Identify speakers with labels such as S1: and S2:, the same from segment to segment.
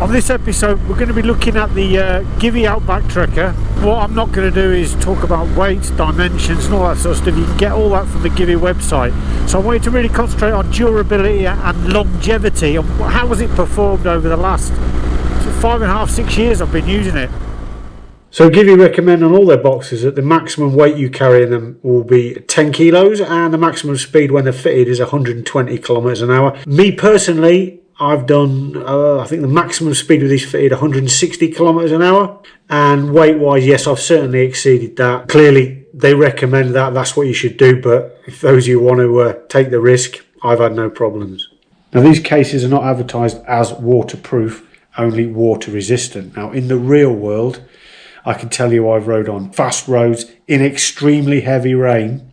S1: On this episode we're going to be looking at the GIVI Outback Trekker. What I'm not going to do is talk about weights, dimensions and all that sort of stuff. You can get all that from the GIVI website. So I wanted to really concentrate on durability and longevity, and how has it performed over the last 5.5, 6 years I've been using it. So GIVI recommend on all their boxes that the maximum weight you carry in them will be 10 kilos and the maximum speed when they're fitted is 120 kilometers an hour. Me personally, I've done, I think the maximum speed with these fitted 160 kilometers an hour, and weight wise, yes, I've certainly exceeded that. Clearly they recommend that, that's what you should do, but if those of you want to take the risk, I've had no problems. Now these cases are not advertised as waterproof, only water resistant. Now in the real world, I can tell you I've rode on fast roads in extremely heavy rain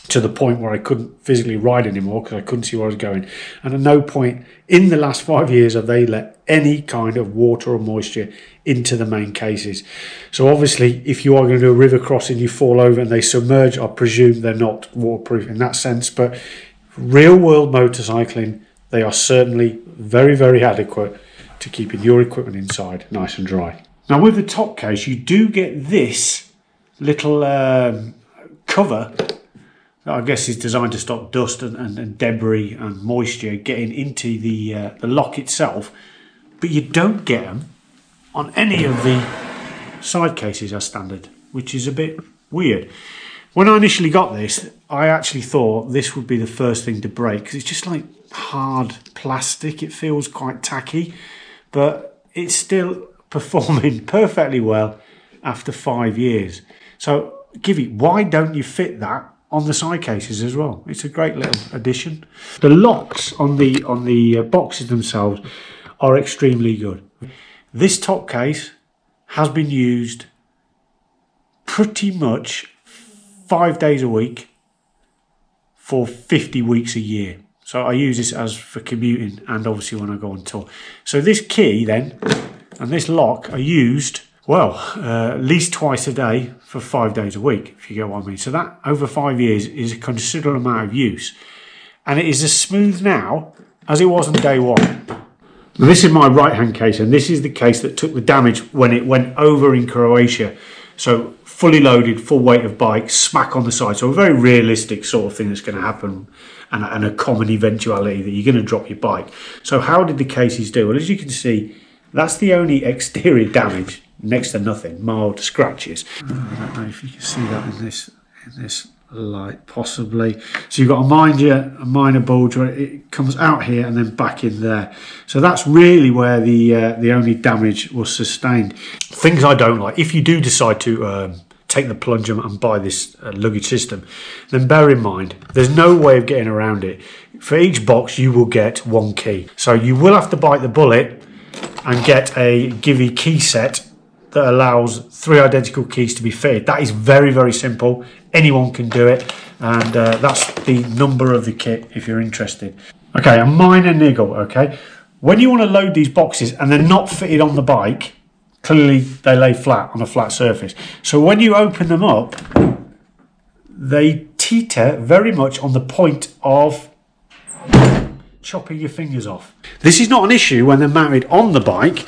S1: to the point where I couldn't physically ride anymore because I couldn't see where I was going. And at no point in the last 5 years have they let any kind of water or moisture into the main cases. So obviously if you are going to do a river crossing, you fall over and they submerge, I presume they're not waterproof in that sense. But real world motorcycling, they are certainly very, very adequate to keeping your equipment inside nice and dry. Now with the top case, you do get this little cover that I guess is designed to stop dust and debris and moisture getting into the lock itself, but you don't get them on any of the side cases as standard, which is a bit weird. When I initially got this, I actually thought this would be the first thing to break because it's just like hard plastic. It feels quite tacky, but it's still performing perfectly well after 5 years. So GIVI, why don't you fit that on the side cases as well? It's a great little addition. The locks on the boxes themselves are extremely good. This top case has been used pretty much 5 days a week for 50 weeks a year. So I use this as for commuting and obviously when I go on tour. So this key then and this lock are used, well, at least twice a day for 5 days a week, if you get what I mean. So that over 5 years is a considerable amount of use. And it is as smooth now as it was on day one. Now, this is my right hand case, and this is the case that took the damage when it went over in Croatia. So fully loaded, full weight of bike, smack on the side. So a very realistic sort of thing that's going to happen, and a common eventuality that you're going to drop your bike. So how did the cases do? Well, as you can see, that's the only exterior damage, next to nothing, mild scratches. I don't know if you can see that in this light, possibly. So you've got a minor bulge where it comes out here and then back in there. So that's really where the only damage was sustained. Things I don't like, if you do decide to take the plunge and buy this luggage system, then bear in mind there's no way of getting around it. For each box you will get one key, so you will have to bite the bullet and get a GIVI key set that allows 3 identical keys to be fitted. That is very, very simple. Anyone can do it, and that's the number of the kit if you're interested. Okay, a minor niggle, okay? When you want to load these boxes and they're not fitted on the bike, clearly they lay flat on a flat surface. So when you open them up, they teeter very much on the point of chopping your fingers off. This is not an issue when they're mounted on the bike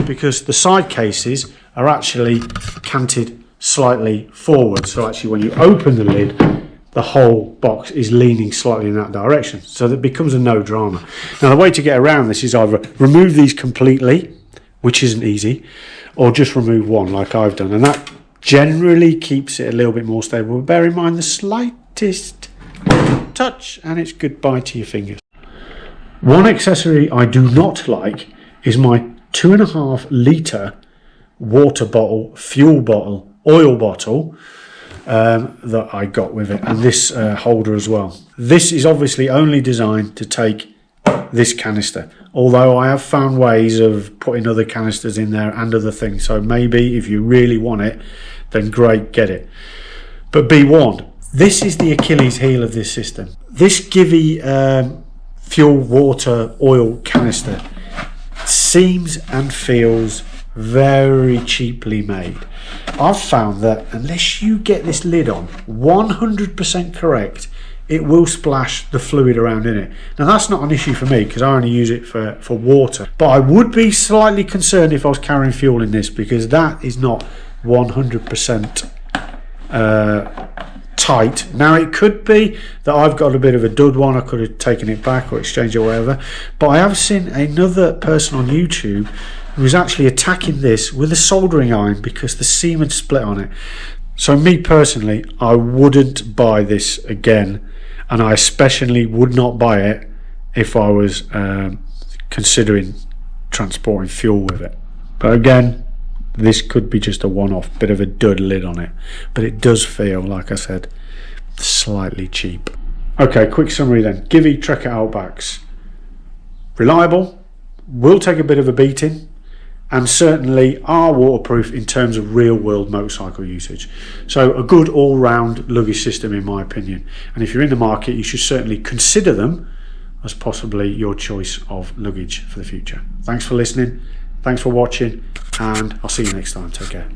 S1: because the side cases are actually canted slightly forward. So actually when you open the lid, the whole box is leaning slightly in that direction. So that becomes a no drama. Now the way to get around this is either remove these completely, which isn't easy, or just remove one like I've done. And that generally keeps it a little bit more stable. But bear in mind the slightest touch and it's goodbye to your fingers. One accessory I do not like is my 2.5 litre water bottle, fuel bottle, oil bottle that I got with it, and this holder as well. This is obviously only designed to take this canister, although I have found ways of putting other canisters in there and other things. So maybe if you really want it, then great, get it. But be warned, this is the Achilles heel of this system. This GIVI fuel, water, oil canister seems and feels very cheaply made. I've found that unless you get this lid on 100% correct, it will splash the fluid around in it. Now that's not an issue for me because I only use it for water, but I would be slightly concerned if I was carrying fuel in this, because that is not 100% tight. Now it could be that I've got a bit of a dud one, I could have taken it back or exchanged it or whatever, but I have seen another person on YouTube who was actually attacking this with a soldering iron because the seam had split on it. So me personally, I wouldn't buy this again, and I especially would not buy it if I was considering transporting fuel with it. But again, this could be just a one-off, bit of a dud lid on it, but it does feel, like I said, slightly cheap. Okay, quick summary then. GIVI Trekker Outbacks. Reliable, will take a bit of a beating, and certainly are waterproof in terms of real world motorcycle usage. So a good all-round luggage system in my opinion. And if you're in the market, you should certainly consider them as possibly your choice of luggage for the future. Thanks for listening, thanks for watching, and I'll see you next time. Take care.